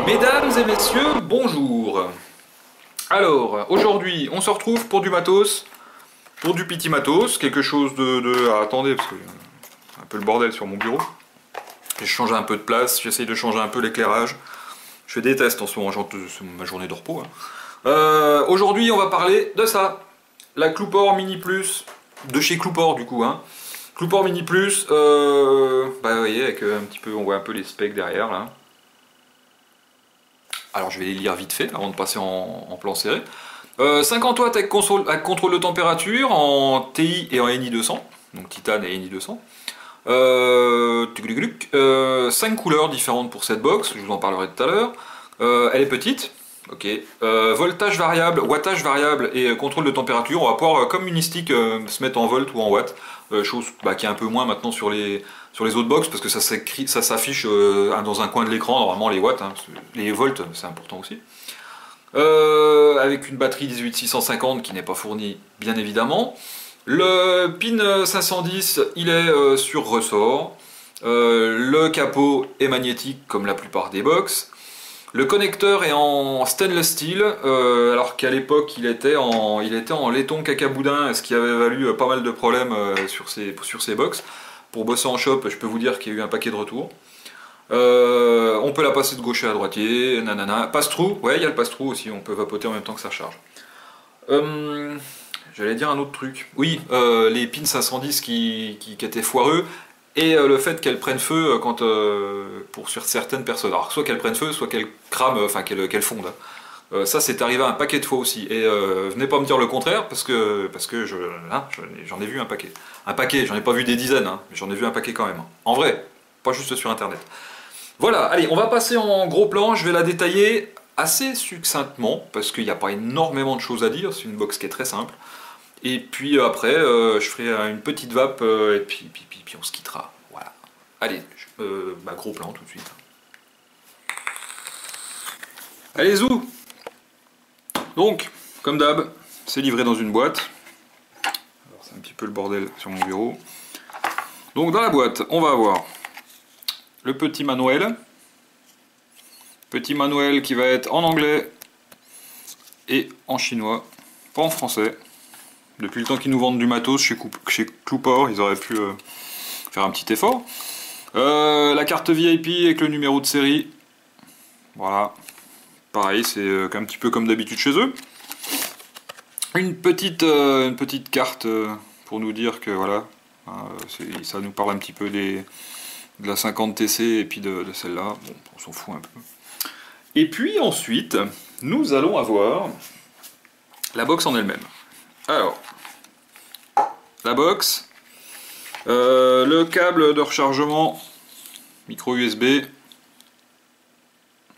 Mesdames et messieurs, bonjour. Alors, aujourd'hui, on se retrouve pour du matos, pour du petit matos, quelque chose de... Ah, attendez, parce que c'est un peu le bordel sur mon bureau. J'ai changé un peu de place, j'essaye de changer un peu l'éclairage. Je déteste en ce moment, c'est ma journée de repos. Aujourd'hui, on va parler de ça. La Cloupor Mini Plus, de chez Cloupor du coup. Cloupor Mini Plus, vous voyez, avec un petit peu, on voit un peu les specs derrière là. Alors je vais les lire vite fait avant de passer en plan serré. 50 watts avec contrôle de température en TI et en NI 200, donc titane et NI 200. 5 couleurs différentes pour cette box, je vous en parlerai tout à l'heure. Elle est petite, ok. Voltage variable, wattage variable et contrôle de température. On va pouvoir, comme Unistick, se mettre en volt ou en watt, chose qui est un peu moins maintenant sur les autres box parce que ça s'affiche dans un coin de l'écran, normalement les watts, les volts c'est important aussi. Avec une batterie 18650 qui n'est pas fournie bien évidemment. Le pin 510 il est sur ressort. Le capot est magnétique comme la plupart des box. Le connecteur est en stainless steel, alors qu'à l'époque il était en laiton cacaboudin, ce qui avait valu pas mal de problèmes sur ces box. Pour bosser en shop, je peux vous dire qu'il y a eu un paquet de retours. On peut la passer de gaucher à droitier, nanana. Passe-trou, ouais, il y a le passe-trou aussi, on peut vapoter en même temps que ça recharge. J'allais dire un autre truc. Oui, les pins 510 qui étaient foireux, et le fait qu'elles prennent feu sur certaines personnes. Alors, soit qu'elles prennent feu, soit qu'elles crament, enfin qu'elles fondent. Ça, c'est arrivé un paquet de fois aussi. Et venez pas me dire le contraire, parce que j'en ai vu un paquet. Un paquet, j'en ai pas vu des dizaines, mais j'en ai vu un paquet quand même. En vrai, pas juste sur internet. Voilà, allez, on va passer en gros plan, je vais la détailler assez succinctement, parce qu'il n'y a pas énormément de choses à dire, c'est une box qui est très simple. Et puis après, je ferai une petite vape, et puis on se quittera. Voilà. Allez, gros plan tout de suite. Allez, zou! Donc, comme d'hab, c'est livré dans une boîte. C'est un petit peu le bordel sur mon bureau. Donc dans la boîte, on va avoir le petit manuel. Petit manuel qui va être en anglais et en chinois, pas en français. Depuis le temps qu'ils nous vendent du matos chez Cloupor, ils auraient pu faire un petit effort. La carte VIP avec le numéro de série. Voilà. Pareil, c'est un petit peu comme d'habitude chez eux. Une petite carte pour nous dire que voilà, ça nous parle un petit peu de la 50 TC et puis de celle-là. Bon, on s'en fout un peu. Et puis ensuite, nous allons avoir la box en elle-même. Alors, la box, le câble de rechargement micro USB.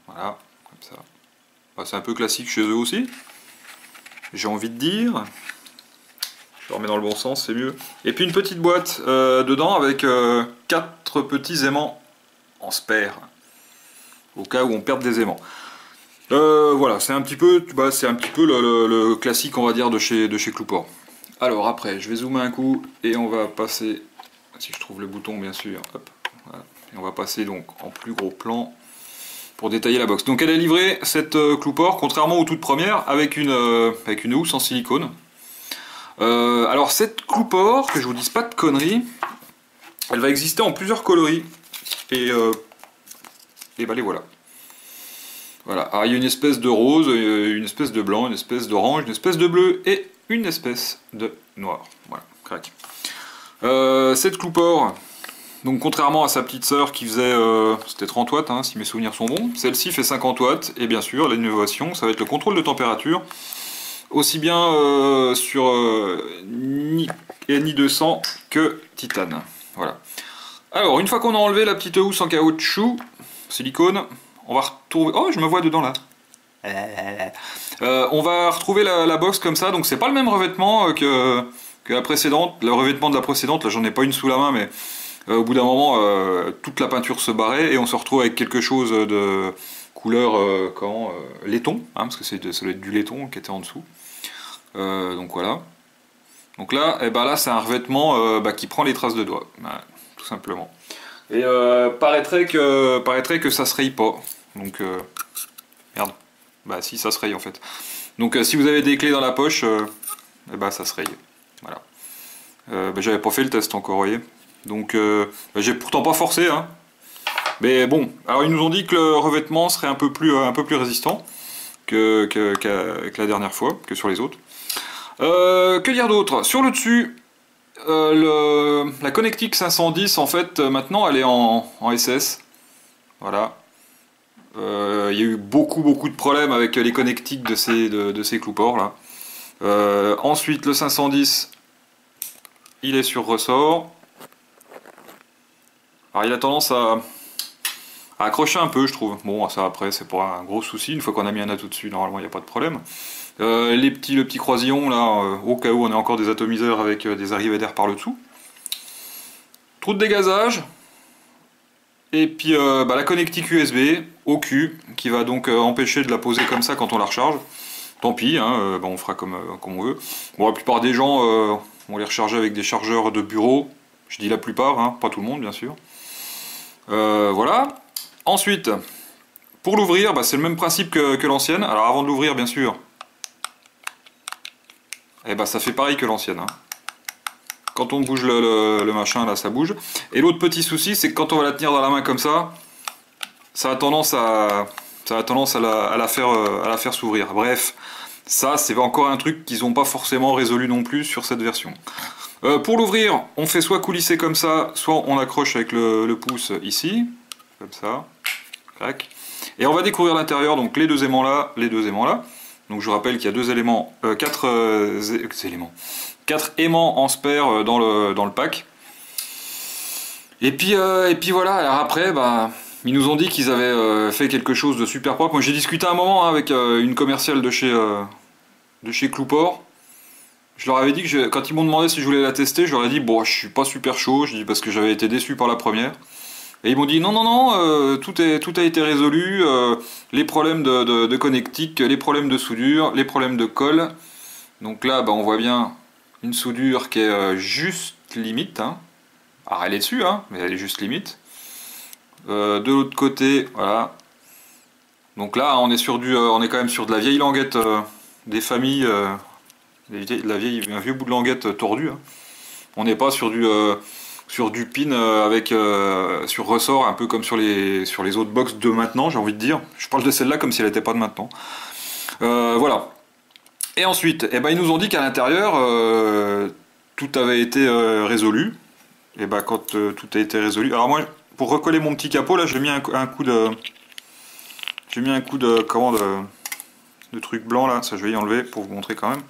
Voilà, comme ça. C'est un peu classique chez eux aussi, j'ai envie de dire. Je le remets dans le bon sens, c'est mieux. Et puis une petite boîte dedans avec 4 petits aimants en spare, au cas où on perd des aimants. Voilà, c'est un petit peu, le classique, on va dire, de chez Cloupor. Alors après, je vais zoomer un coup et on va passer, si je trouve le bouton bien sûr, hop, voilà. Et on va passer donc en plus gros plan pour détailler la box. Donc elle est livrée, cette Cloupor, contrairement aux toutes premières, avec une housse en silicone. Alors cette Cloupor, que je vous dise pas de conneries, elle va exister en plusieurs coloris. Et les voilà. Voilà, alors il y a une espèce de rose, une espèce de blanc, une espèce d'orange, une espèce de bleu et une espèce de noir. Voilà, crac. Cette Cloupor, donc contrairement à sa petite sœur qui faisait, c'était 30 watts si mes souvenirs sont bons, celle-ci fait 50 watts, et bien sûr l'innovation ça va être le contrôle de température, aussi bien sur NI 200 que titane. Voilà. Alors une fois qu'on a enlevé la petite housse en caoutchouc, silicone, on va retrouver... Oh, je me vois dedans là. On va retrouver la box comme ça, donc c'est pas le même revêtement que la précédente. Le revêtement de la précédente, là j'en ai pas une sous la main, mais au bout d'un moment, toute la peinture se barrait et on se retrouve avec quelque chose de couleur laiton, parce que ça doit être du laiton qui était en dessous. Donc voilà. Donc là, là c'est un revêtement qui prend les traces de doigts, tout simplement. Et paraîtrait que ça se raye pas. Donc Merde. Bah si, ça se raye en fait. Donc si vous avez des clés dans la poche, eh bah ça se raye. Voilà. Bah, j'avais pas fait le test encore, vous voyez. Donc bah, j'ai pourtant pas forcé, hein. Mais bon, alors ils nous ont dit que le revêtement serait un peu plus résistant que la dernière fois, que sur les autres. Que dire d'autre? Sur le dessus, la Connectics 510, en fait, maintenant elle est en SS. Voilà. Il y a eu beaucoup de problèmes avec les connectiques de ces clouports là. Ensuite, le 510, il est sur ressort. Alors il a tendance à accrocher un peu, je trouve. Bon, ça après, c'est pas un gros souci. Une fois qu'on a mis un atout dessus, normalement, il n'y a pas de problème. Le petit croisillon, là, au cas où on a encore des atomiseurs avec des arrivées d'air par le dessous. Trou de dégazage. Et puis bah, la connectique USB au cul, qui va donc empêcher de la poser comme ça quand on la recharge. Tant pis, hein, bah, on fera comme on veut. Bon, la plupart des gens vont les recharger avec des chargeurs de bureau. Je dis la plupart, hein, pas tout le monde, bien sûr. Voilà. Ensuite, pour l'ouvrir, bah, c'est le même principe que l'ancienne. Alors avant de l'ouvrir, bien sûr, eh bah, ça fait pareil que l'ancienne. Hein. Quand on bouge le machin, là, ça bouge. Et l'autre petit souci, c'est que quand on va la tenir dans la main comme ça a tendance à la faire s'ouvrir. Bref, ça, c'est encore un truc qu'ils n'ont pas forcément résolu non plus sur cette version. Pour l'ouvrir, on fait soit coulisser comme ça, soit on accroche avec le pouce ici, comme ça. Clac. Et on va découvrir l'intérieur, donc les deux aimants là, les deux aimants là. Donc je rappelle qu'il y a deux éléments, quatre aimants en spare dans le pack. Et puis voilà, alors après, bah, ils nous ont dit qu'ils avaient fait quelque chose de super propre. Moi j'ai discuté un moment hein, avec une commerciale de chez Clouport. Je leur avais dit que quand ils m'ont demandé si je voulais la tester, je leur ai dit bon je suis pas super chaud, je dis parce que j'avais été déçu par la première. Et ils m'ont dit non, tout a été résolu, les problèmes de connectique, les problèmes de soudure, les problèmes de colle. Donc là, bah, on voit bien une soudure qui est juste limite. Hein. Alors elle est dessus, hein, mais elle est juste limite. De l'autre côté, voilà. Donc là, on est quand même sur de la vieille languette des familles, un vieux bout de languette tordu. Hein. On n'est pas sur du pin sur ressort, un peu comme sur les autres box de maintenant, j'ai envie de dire. Je parle de celle-là comme si elle n'était pas de maintenant. Voilà. Et ensuite, eh ben, ils nous ont dit qu'à l'intérieur, tout avait été résolu. Et ben, quand tout a été résolu... Alors moi, pour recoller mon petit capot, là, j'ai mis un coup de... J'ai mis un coup de... Comment de truc blanc, là. Ça, je vais y enlever pour vous montrer quand même.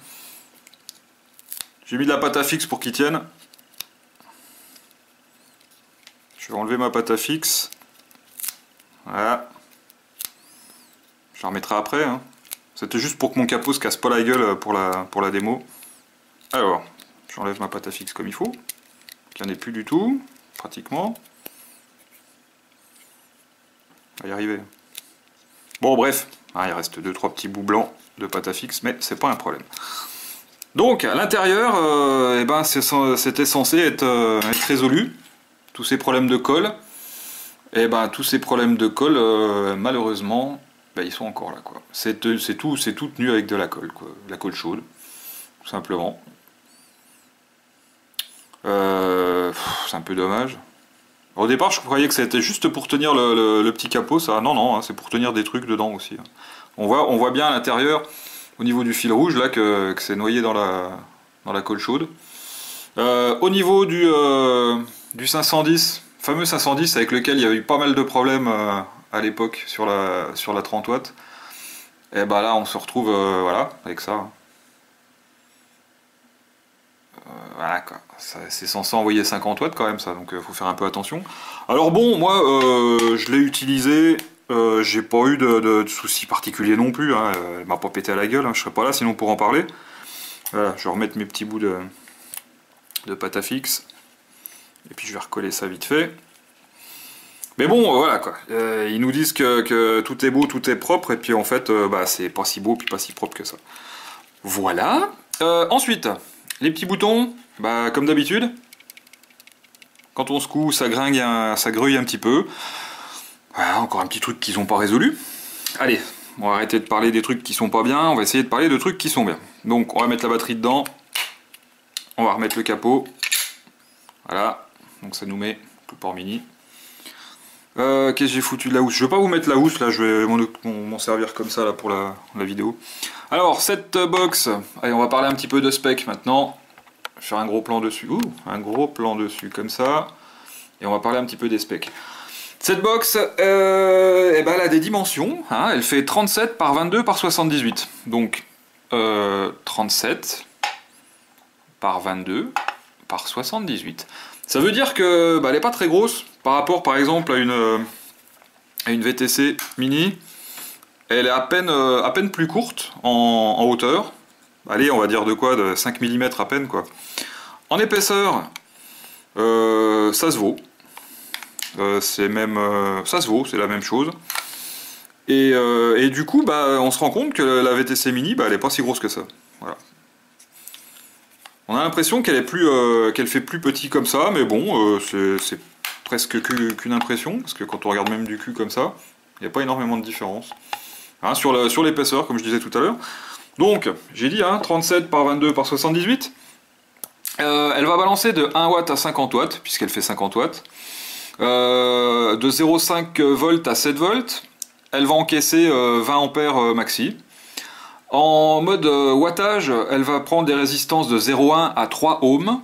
J'ai mis de la pâte à fixe pour qu'il tienne. Je vais enlever ma pâte à fixe. Voilà. Je la remettrai après. Hein. C'était juste pour que mon capot se casse pas la gueule pour la démo. Alors, j'enlève ma pâte à fixe comme il faut. Il n'y en est plus du tout, pratiquement. On va y arriver. Bon, bref. Ah, il reste 2-3 petits bouts blancs de pâte à fixe, mais c'est pas un problème. Donc, à l'intérieur, eh ben, c'était censé être résolu. Tous ces problèmes de colle, et ben tous ces problèmes de colle, malheureusement, ben, ils sont encore là quoi. C'est tout tenu avec de la colle quoi, de la colle chaude, tout simplement. C'est un peu dommage. Au départ, je croyais que c'était juste pour tenir le petit capot, ça. Non, hein, c'est pour tenir des trucs dedans aussi. Hein. On voit bien à l'intérieur, au niveau du fil rouge là, que c'est noyé dans la colle chaude. Au niveau du 510, fameux 510 avec lequel il y a eu pas mal de problèmes à l'époque sur la 30 watts, et bah là on se retrouve voilà, avec ça. Voilà quoi, c'est censé envoyer 50 watts quand même ça, donc faut faire un peu attention. Alors bon, moi je l'ai utilisé, j'ai pas eu de soucis particuliers non plus, hein. Elle m'a pas pété à la gueule, hein. Je serais pas là sinon pour en parler. Voilà, je vais remettre mes petits bouts de pâte à fixe. Et puis je vais recoller ça vite fait. Mais bon, voilà quoi. Ils nous disent que tout est beau, tout est propre, et puis en fait, bah, c'est pas si beau, puis pas si propre que ça. Voilà. Ensuite, les petits boutons, bah, comme d'habitude. Quand on secoue, ça grouille un petit peu. Voilà, encore un petit truc qu'ils n'ont pas résolu. Allez, On va arrêter de parler des trucs qui sont pas bien, on va essayer de parler de trucs qui sont bien. Donc on va mettre la batterie dedans, on va remettre le capot, voilà, donc ça nous met le port mini. Qu'est-ce que j'ai foutu de la housse? Je vais pas vous mettre la housse, là je vais m'en servir comme ça là, pour la vidéo. Alors cette box, allez on va parler un petit peu de spec maintenant. Je vais faire un gros plan dessus, un gros plan dessus comme ça. Et on va parler un petit peu des specs. Cette box, eh ben, elle a des dimensions, hein, elle fait 37 par 22 par 78. Donc 37 par 22 par 78. Ça veut dire que bah, elle n'est pas très grosse par rapport par exemple à une VTC Mini. Elle est à peine plus courte en hauteur. Allez, on va dire de quoi, de 5 mm à peine quoi. En épaisseur, ça se vaut. C'est même ça se vaut, c'est la même chose. Et du coup, bah, on se rend compte que la VTC Mini, bah, elle est pas si grosse que ça. Voilà. On a l'impression qu'elle est qu'elle fait plus petit comme ça, mais bon, c'est presque qu'une impression, parce que quand on regarde même du cul comme ça, il n'y a pas énormément de différence. Hein, sur l'épaisseur, comme je disais tout à l'heure. Donc, j'ai dit, hein, 37 par 22 par 78. Elle va balancer de 1 watt à 50 watts, puisqu'elle fait 50 watts. De 0,5 volts à 7 volts. Elle va encaisser 20 ampères maxi. En mode wattage, elle va prendre des résistances de 0,1 à 3 ohms.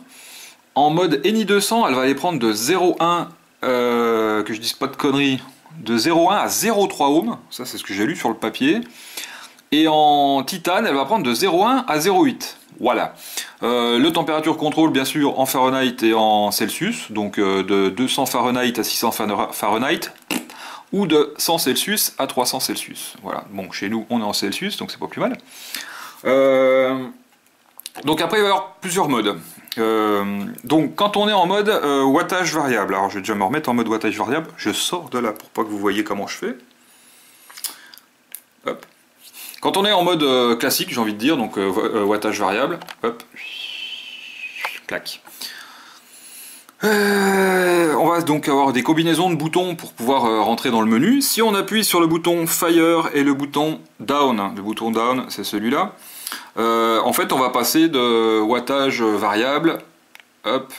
En mode ENI 200, elle va aller prendre de 0,1, que je dise pas de conneries, de 0,1 à 0,3 ohms. Ça, c'est ce que j'ai lu sur le papier. Et en titane, elle va prendre de 0,1 à 0,8. Voilà. Le température contrôle, bien sûr, en Fahrenheit et en Celsius. Donc de 200 Fahrenheit à 600 Fahrenheit. Ou de 100 Celsius à 300 Celsius. Voilà. Bon, chez nous, on est en Celsius, donc c'est pas plus mal. Donc après, il va y avoir plusieurs modes. Donc quand on est en mode wattage variable, alors je vais déjà me remettre en mode wattage variable. Je sors de là pour pas que vous voyez comment je fais. Hop. Quand on est en mode classique, j'ai envie de dire, donc wattage variable, hop, clac. On va donc avoir des combinaisons de boutons pour pouvoir rentrer dans le menu. Si on appuie sur le bouton Fire et le bouton Down c'est celui-là, en fait on va passer de wattage variable, hop,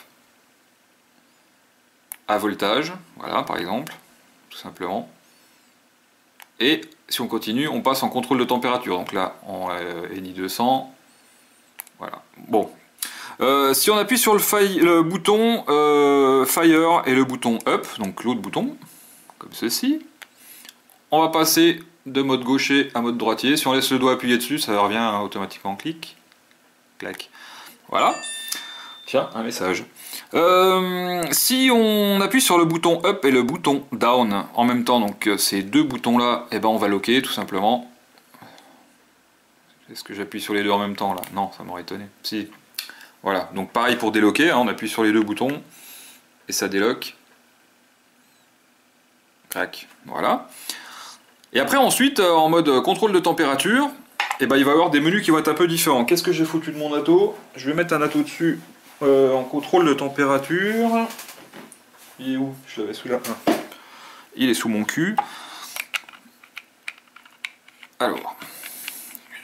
à voltage, voilà par exemple, tout simplement. Et si on continue, on passe en contrôle de température, donc là en ENI 200, voilà, bon. Si on appuie sur le bouton Fire et le bouton Up, donc l'autre bouton, comme ceci, on va passer de mode gaucher à mode droitier. Si on laisse le doigt appuyé dessus, ça revient automatiquement en clic. Clac. Voilà. Tiens, un message. Si on appuie sur le bouton Up et le bouton Down en même temps, donc ces deux boutons-là, eh ben on va locker tout simplement. Est-ce que j'appuie sur les deux en même temps là? Non, ça m'aurait étonné. Si. Voilà, donc pareil pour déloquer, hein, on appuie sur les deux boutons et ça déloque. Clac, voilà. Et après ensuite, en mode contrôle de température, eh ben, il va y avoir des menus qui vont être un peu différents. Qu'est-ce que j'ai foutu de mon atto? Je vais mettre un atto dessus en contrôle de température. Il est où? Je l'avais sous la main. Il est sous mon cul. Alors,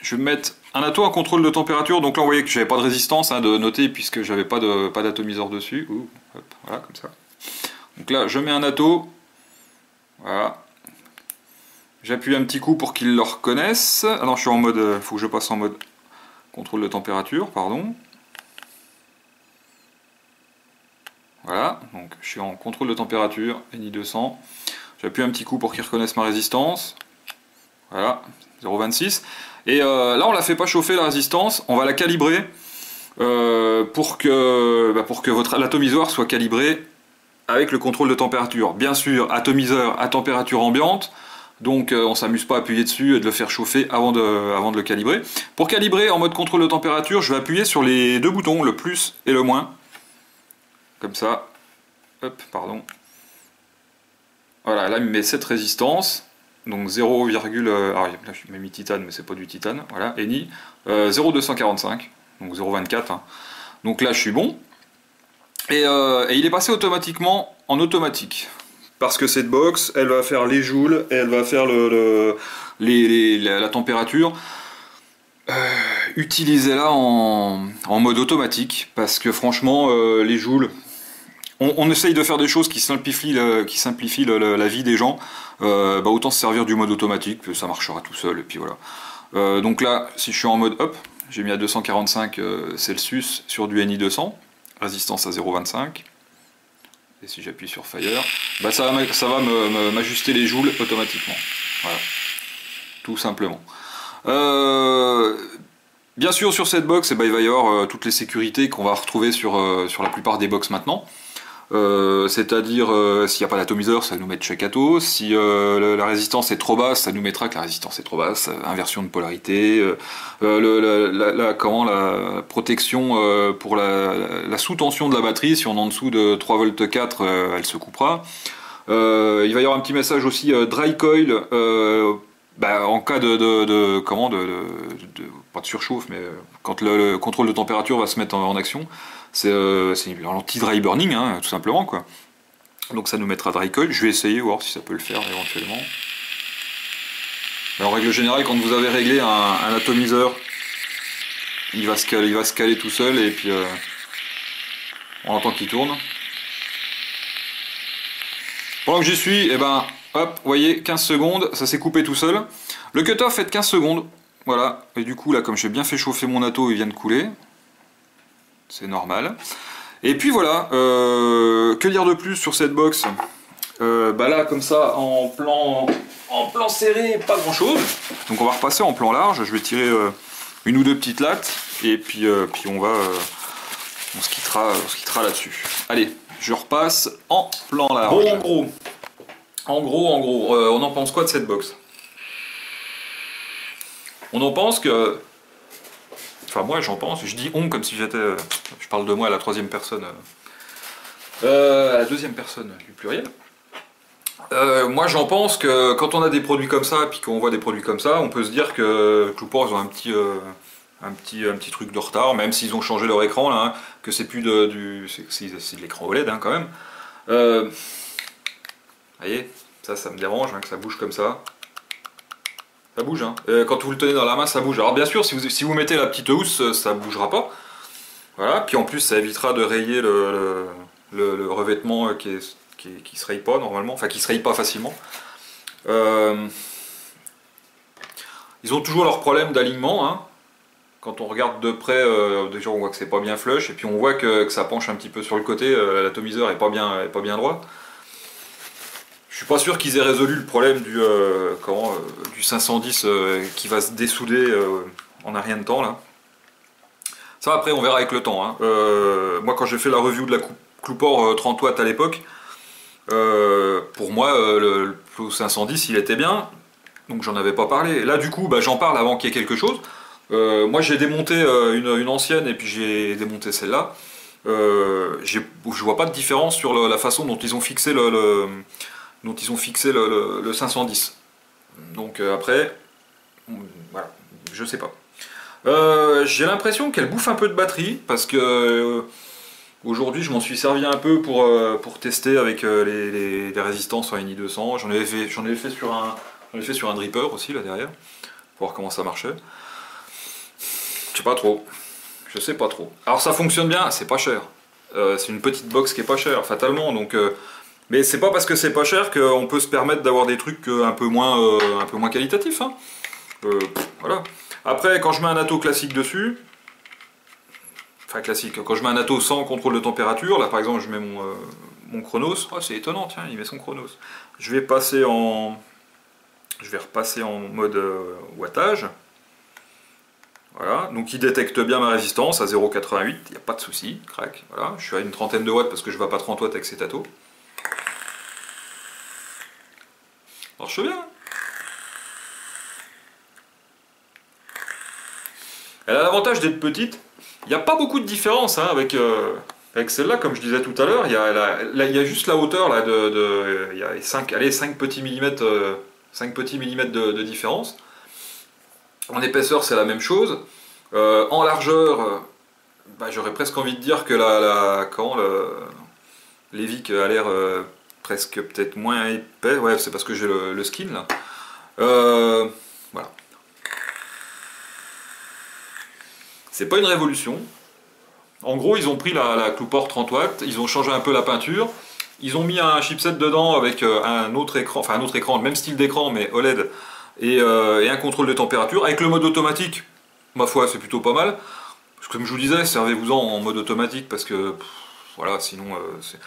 je vais mettre un atto en contrôle de température. Donc là, vous voyez que j'avais pas de résistance de noter puisque j'avais pas d'atomiseur dessus. Ouh, hop, voilà, comme ça. Donc là, je mets un atto. Voilà. J'appuie un petit coup pour qu'il le reconnaisse. Ah non, je suis en mode. Il faut que je passe en mode contrôle de température, pardon. Voilà, donc je suis en contrôle de température, ENI 200. J'appuie un petit coup pour qu'il reconnaisse ma résistance. Voilà, 0,26. Et là, on la fait pas chauffer la résistance, on va la calibrer pour que l'atomiseur soit calibré avec le contrôle de température. Bien sûr, atomiseur à température ambiante, donc on s'amuse pas à appuyer dessus et de le faire chauffer avant de le calibrer. Pour calibrer en mode contrôle de température, je vais appuyer sur les deux boutons, le plus et le moins. Comme ça. Hop, pardon. Voilà, là il me met cette résistance. Donc 0, alors là je mets mis titane, mais c'est pas du titane. Voilà, ENI 0,245. Donc 0,24. Hein. Donc là je suis bon. Et il est passé automatiquement en automatique. parce que cette box, elle va faire les joules, et elle va faire la température. Utilisez-la en mode automatique, parce que franchement, les joules, on essaye de faire des choses qui simplifient, la vie des gens, autant se servir du mode automatique, ça marchera tout seul, et puis voilà. Donc là, si je suis en mode hop, j'ai mis à 245 Celsius sur du NI200, résistance à 0,25, et si j'appuie sur Fire, ça va m'ajuster les joules automatiquement. Voilà, tout simplement. Bien sûr, sur cette box, il va y avoir toutes les sécurités qu'on va retrouver sur la plupart des box maintenant. C'est-à-dire, s'il n'y a pas d'atomiseur, ça va nous mettre check ato. Si la résistance est trop basse, ça nous mettra que la résistance est trop basse. Inversion de polarité. La protection pour la sous-tension de la batterie. Si on est en dessous de 3,4 V, elle se coupera. Il va y avoir un petit message aussi dry coil. En cas pas de surchauffe, mais quand le contrôle de température va se mettre en action, c'est l'anti-dry burning, hein, tout simplement, quoi. Donc ça nous mettra dry coil. Je vais essayer, voir si ça peut le faire éventuellement. Mais en règle générale, quand vous avez réglé un atomiseur, il va se caler tout seul, et puis on entend qu'il tourne. Pendant que j'y suis, hop, vous voyez, 15 secondes, ça s'est coupé tout seul. Le cut-off fait de 15 secondes, voilà. Et du coup, là, comme j'ai bien fait chauffer mon ato, il vient de couler. C'est normal. Et puis voilà, que dire de plus sur cette box? Là, comme ça, en plan serré, pas grand-chose. Donc on va repasser en plan large, je vais tirer une ou deux petites lattes, et puis on se quittera là-dessus. Allez, je repasse en plan large. Bon, en gros, on en pense quoi de cette box? On en pense que... Enfin, moi j'en pense, je dis on comme si j'étais... je parle de moi à la troisième personne. À la deuxième personne du pluriel. Moi j'en pense que quand on a des produits comme ça, et puis qu'on voit des produits comme ça, on peut se dire que Cloupor, ils ont un petit truc de retard, même s'ils ont changé leur écran, là, hein, que c'est plus c'est de l'écran OLED, hein, quand même. Vous voyez, ça me dérange, hein, que ça bouge comme ça. Ça bouge, hein. Quand vous le tenez dans la main, ça bouge. Alors bien sûr, si vous mettez la petite housse, ça ne bougera pas. Voilà, puis en plus ça évitera de rayer le revêtement qui se raye pas normalement, enfin qui se raye pas facilement. Ils ont toujours leur problème d'alignement, hein. Quand on regarde de près, déjà on voit que c'est pas bien flush, et puis on voit que ça penche un petit peu sur le côté, l'atomiseur est pas bien droit. Je suis pas sûr qu'ils aient résolu le problème du 510 qui va se dessouder en un rien de temps là. Ça après on verra avec le temps, hein. Moi quand j'ai fait la review de la Cloupor 30 watts à l'époque, pour moi le 510 il était bien, donc j'en avais pas parlé. Là du coup j'en parle avant qu'il y ait quelque chose. Moi j'ai démonté une ancienne, et puis j'ai démonté celle-là. Je vois pas de différence sur la façon dont ils ont fixé le 510. Donc après, voilà, je sais pas. J'ai l'impression qu'elle bouffe un peu de batterie, parce que aujourd'hui je m'en suis servi un peu pour tester avec les résistances en NI200. J'en avais fait sur un dripper aussi là derrière, pour voir comment ça marchait. Je sais pas trop. Alors ça fonctionne bien, c'est pas cher. C'est une petite box qui est pas chère, fatalement, donc... mais c'est pas parce que c'est pas cher qu'on peut se permettre d'avoir des trucs un peu moins qualitatifs, hein. Voilà. Après, quand je mets un ato classique dessus, enfin classique, quand je mets un ato sans contrôle de température, là par exemple je mets mon Chronos, oh, c'est étonnant, tiens, il met son Chronos. Je vais repasser en mode wattage. Voilà, donc il détecte bien ma résistance à 0,88, il n'y a pas de souci, crac, voilà, je suis à une trentaine de watts parce que je ne vais pas 30 watts avec cet ato. Marche bien. Elle a l'avantage d'être petite. Il n'y a pas beaucoup de différence, hein, avec celle-là, comme je disais tout à l'heure. Il y a juste la hauteur là, il y a 5 petits millimètres, 5 petits millimètres de différence. En épaisseur, c'est la même chose. En largeur, j'aurais presque envie de dire que l'Evic a l'air presque peut-être moins épais. Ouais, c'est parce que j'ai le skin là. Voilà. C'est pas une révolution. En gros, ils ont pris la Clouport 30 watts, ils ont changé un peu la peinture, ils ont mis un chipset dedans avec un autre écran, enfin un autre écran, le même style d'écran mais OLED, et un contrôle de température. Avec le mode automatique, ma foi, c'est plutôt pas mal. Parce que comme je vous disais, servez-vous-en en mode automatique parce que, voilà, sinon, c'est...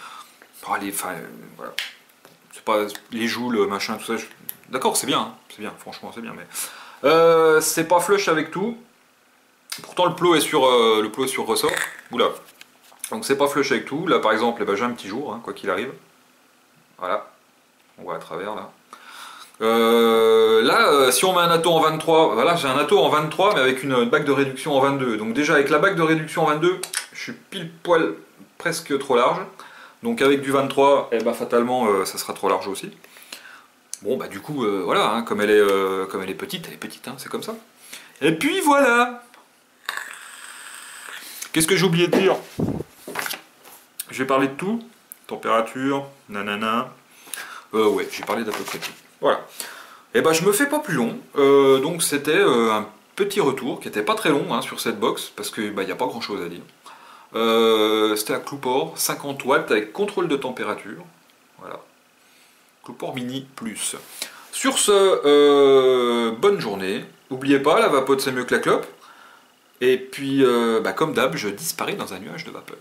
voilà. C'est pas les joules, machin, tout ça. D'accord, c'est bien, franchement, c'est bien, mais... c'est pas flush avec tout. Pourtant le plot est sur ressort. Oula. Donc c'est pas flush avec tout. Là par exemple, eh ben, j'ai un petit jour, hein, quoi qu'il arrive. Voilà. On voit à travers là. Si on met un atto en 23, voilà, j'ai un atto en 23 mais avec une bague de réduction en 22. Donc déjà avec la bague de réduction en 22, je suis pile poil presque trop large. Donc avec du 23, eh ben, fatalement ça sera trop large aussi. Bon bah du coup voilà, hein, comme elle est petite, hein, c'est comme ça. Et puis voilà. Qu'est-ce que j'ai oublié de dire? Je vais parler de tout. Température, nanana. Ouais, j'ai parlé d'à peu près tout. Voilà. Et ben je me fais pas plus long. Donc c'était un petit retour qui était pas très long hein, sur cette box parce que bah, y a pas grand chose à dire. C'était à Clouport, 50 watts avec contrôle de température. Voilà. Clouport Mini Plus. Sur ce, bonne journée. N'oubliez pas, la vapote c'est mieux que la clope. Et puis, comme d'hab, je disparais dans un nuage de vapeur.